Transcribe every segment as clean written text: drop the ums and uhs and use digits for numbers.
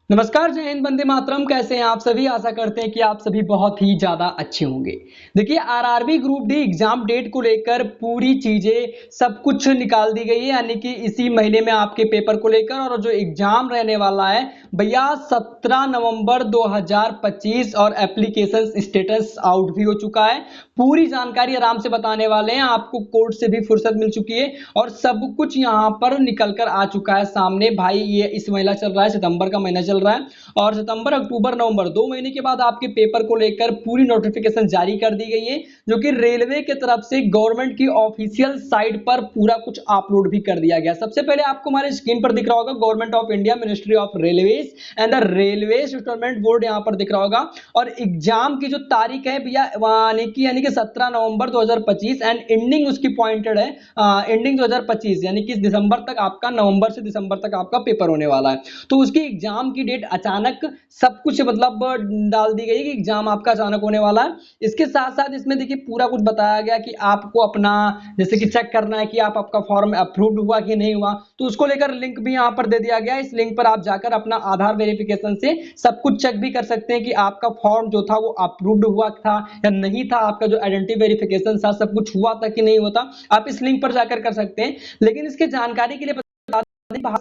नमस्कार, जय हिंद, वंदे मातरम। कैसे हैं आप सभी? आशा करते हैं कि आप सभी बहुत ही ज्यादा अच्छे होंगे। देखिए, RRB group D exam date को लेकर पूरी चीजें सब कुछ निकाल दी गई है, यानी कि इसी महीने में आपके पेपर को लेकर और जो एग्जाम रहने वाला है भैया 17 नवंबर 2025 और एप्लीकेशन स्टेटस आउट भी हो चुका है। पूरी जानकारी आराम से बताने वाले हैं, आपको कोर्ट से भी फुर्सत मिल चुकी है और सब कुछ यहाँ पर निकल कर आ चुका है सामने। भाई ये इस महीना चल रहा है, सितंबर का महीना चल रहा है और सितंबर अक्टूबर नवंबर 2 महीने के बाद आपके पेपर को लेकर पूरी नोटिफिकेशन जारी कर दी गई है, जो कि रेलवे की तरफ से गवर्नमेंट की ऑफिशियल साइट पर पूरा कुछ अपलोड भी कर दिया गया। सबसे पहले आपको हमारे स्क्रीन पर दिख रहा होगा government of India, ministry of railways and the railway recruitment board यहाँ पर दिख रहा होगा। और एग्जाम की जो तारीख है भैया यानी कि 17 नवंबर 2025 एंड एंडिंग उसकी पॉइंटेड है एंडिंग 2025, यानी कि दिसंबर तक आपका, नवंबर से दिसंबर तक आपका पेपर होने वाला है। तो उसकी एग्जाम की डेट अचानक सब कुछ मतलब डाल दी गई कि एग्जाम आपका अचानक होने वाला है। इसके साथ साथ इसमें देखिए पूरा कुछ बताया गया कि आपको अपना जैसे कि चेक करना है कि आपका फॉर्म अप्रूव्ड हुआ कि नहीं हुआ, तो उसको लेकर लिंक भी यहाँ पर दे दिया गया है। इस लिंक पर आप जाकर अपना आधार वेरिफिकेशन से सब कुछ चेक भी कर सकते हैं कि आपका फॉर्म जो था वो अप्रूव्ड हुआ था या नहीं था, आपका जो आइडेंटिटी वेरिफिकेशन था सब कुछ हुआ था कि नहीं हुआ था, आप इस लिंक पर जाकर कर सकते हैं। लेकिन इसके जानकारी के लिए भारत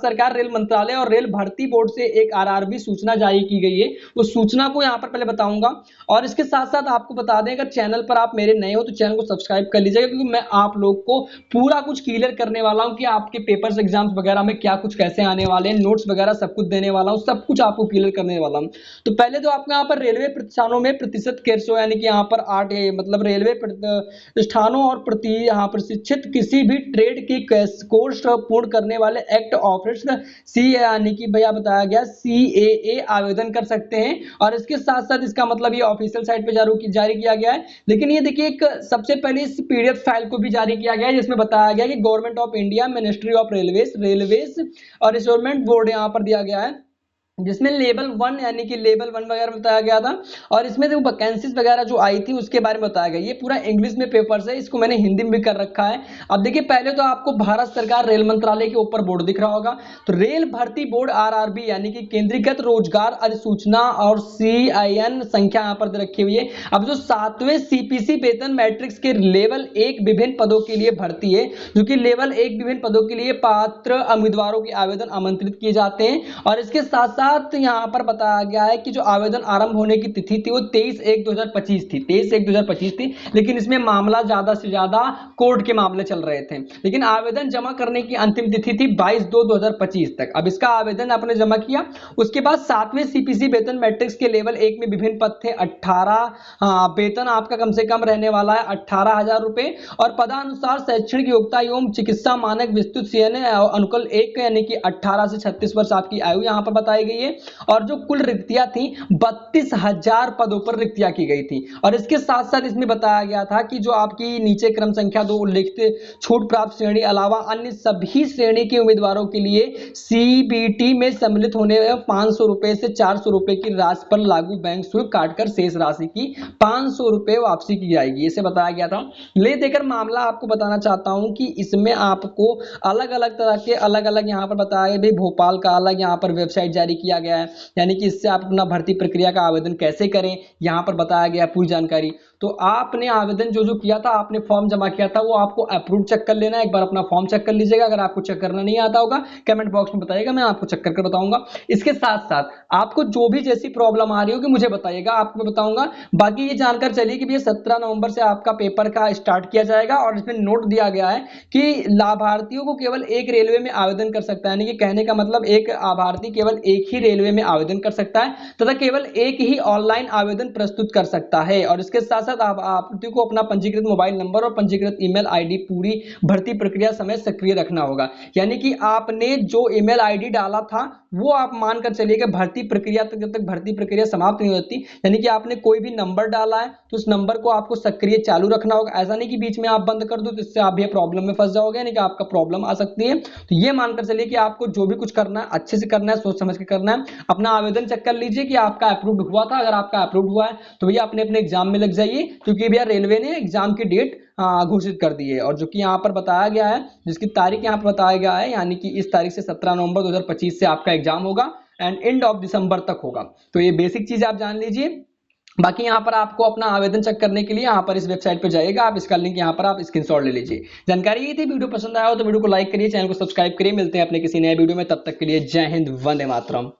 सरकार रेल मंत्रालय और रेल भर्ती बोर्ड से एक आरआरबी सूचना जारी की गई है। उस सूचना को यहां पर पहले बताऊंगा और इसके साथ साथ आपको बता दें, अगर चैनल पर आप मेरे नए हो तो चैनल को सब्सक्राइब कर लीजिएगा, क्योंकि मैं आप लोग को पूरा कुछ क्लियर करने वाला हूं कि आपके पेपर्स एग्जाम्स वगैरह में क्या कुछ कैसे आने वाले हैं, नोट्स वगैरह सब कुछ देने वाला हूं, सब कुछ आपको क्लियर करने वाला हूं। तो पहले तो आपको यहाँ पर रेलवे प्रतिष्ठानों में प्रतिशत केर्सो, यानी कि यहाँ पर 8 मतलब रेलवे प्रतिष्ठानों और यहाँ प्रशिक्षित किसी भी ट्रेड की कोर्स पूर्ण करने वाले एक्ट ऑफिस सी, यानी कि भैया बताया गया CAA आवेदन कर सकते हैं। और इसके साथ साथ इसका मतलब ये ऑफिशियल साइट पे जारी किया गया है। लेकिन ये देखिए एक सबसे पहले इस PDF फाइल को भी जारी किया गया है, जिसमें बताया गया कि government of India, ministry of railways और रिक्रूटमेंट बोर्ड यहाँ पर दिया गया है, जिसमें लेवल 1 यानी कि लेवल 1 वगैरह बताया गया था। और इसमें जो वैकेंसीज वगैरह जो आई थी उसके बारे में बताया गया। ये पूरा इंग्लिश में पेपर्स है, इसको मैंने हिंदी में भी कर रखा है। अब देखिए पहले तो आपको भारत सरकार रेल मंत्रालय के ऊपर बोर्ड दिख रहा होगा, तो रेल भर्ती बोर्ड आरआरबी यानी कि केंद्रीकृत रोजगार अधिसूचना और CIN संख्या यहाँ पर रखी हुई है। अब जो 7वें CPC वेतन मैट्रिक्स के लेवल 1 विभिन्न पदों के लिए भर्ती है, जो कि लेवल 1 विभिन्न पदों के लिए पात्र उम्मीदवारों के आवेदन आमंत्रित किए जाते हैं। और इसके साथ साथ यहां पर बताया गया है कि जो आवेदन आरंभ होने की तिथि थी वो 23/1/2025 थी, 23/1/2025 थी। लेकिन इसमें मामला ज्यादा से ज्यादा कोर्ट के मामले चल रहे थे। लेकिन आवेदन जमा करने की अंतिम तिथि थी 22/2/2025 तक। अब इसका आवेदन आपने जमा किया, उसके बाद 7वें CPC वेतन मैट्रिक्स के लेवल 1 में विभिन्न पद थे 18, वेतन आपका कम से कम रहने वाला है 18,000 रुपए। और पदानुसार शैक्षणिक योग्यता एवं चिकित्सा मानक विस्तृत CN अनुकूल 1 यानी कि 18 से 36 वर्ष आपकी आयु यहां पर बताई गई है। और जो कुल रिक्तियां थी 32,000 पदों पर रिक्तियां की गई थी। और इसके साथ साथ इसमें बताया गया था कि जो आपकी नीचे क्रम संख्या 2 उल्लिखित छूट प्राप्त श्रेणी अलावा अन्य सभी श्रेणी के उम्मीदवारों के लिए CBT में सम्मिलित होने में 500 रुपए से 400 रुपए की राशि पर लागू बैंक शुल्क काटकर शेष राशि की 500 रुपए वापसी की जाएगी, इसे बताया गया था। ले देकर मामला आपको बताना चाहता हूं कि इसमें आपको अलग अलग तरह के अलग अलग यहां पर बताया गया। भोपाल का अलग यहां पर वेबसाइट जारी किया गया है, यानी कि इससे आप अपना भर्ती प्रक्रिया का आवेदन कैसे करें यहां पर बताया गया पूरी जानकारी। तो आपने आवेदन जो जो किया था, आपने फॉर्म जमा किया था, वो आपको अप्रूव चेक कर लेना है। एक बार अपना फॉर्म चेक कर लीजिएगा। अगर आपको चेक करना नहीं आता होगा कमेंट बॉक्स में बताइएगा, मैं आपको चेक करके बताऊंगा। इसके साथ साथ आपको जो भी जैसी प्रॉब्लम आ रही होगी मुझे बताइएगा, आपको बताऊंगा। बाकी ये जानकर चलिए कि भैया 17 नवंबर से आपका पेपर का स्टार्ट किया जाएगा। और इसमें नोट दिया गया है कि लाभार्थियों को केवल एक रेलवे में आवेदन कर सकता है, यानी कि कहने का मतलब एक लाभार्थी केवल एक ही रेलवे में आवेदन कर सकता है तथा केवल एक ही ऑनलाइन आवेदन प्रस्तुत कर सकता है। और इसके साथ साथ आपको अपना पंजीकृत मोबाइल नंबर और पंजीकृत ईमेल आईडी पूरी भर्ती प्रक्रिया समय सक्रिय रखना होगा। यानी कि आपने जो ईमेल आईडी डाला था वो आप मानकर चलिए कि भर्ती प्रक्रिया तक, जब तक भर्ती प्रक्रिया समाप्त नहीं होती, यानी कि आपने कोई भी नंबर डाला है तो उस नंबर को आपको सक्रिय चालू रखना होगा। ऐसा नहीं कि बीच में आप बंद कर दो, तो इससे आप भी प्रॉब्लम में फंस जाओगे, यानी कि आपका प्रॉब्लम आ सकती है। तो ये मानकर चलिए कि आपको जो भी कुछ करना है अच्छे से करना है, सोच समझ के करना है। अपना आवेदन चेक कर लीजिए कि आपका अप्रूव्ड हुआ था। अगर आपका अप्रूव्ड हुआ है तो भैया अपने अपने एग्जाम में लग जाइए, क्योंकि भैया रेलवे ने एग्जाम की डेट घोषित कर दी है। और जो कि यहाँ पर बताया गया है, जिसकी तारीख यहाँ पर बताया गया है, यानी कि इस तारीख से 17 नवंबर 2025 से आपका एग्जाम होगा। एंड एंड ऑफ दिसंबर तक होगा। तो ये बेसिक चीज आप जान लीजिए। बाकी यहाँ पर आपको अपना आवेदन चेक करने के लिए यहाँ पर इस वेबसाइट पर जाइएगा, आप इसका लिंक यहाँ पर आप स्क्रीनशॉट ले लीजिए। जानकारी ये थी, वीडियो पसंद आया हो तो वीडियो को लाइक करिए, चैनल को सब्सक्राइब करिए। मिलते हैं अपने किसी नए वीडियो में, तब तक के लिए जय हिंद, वंदे मातरम।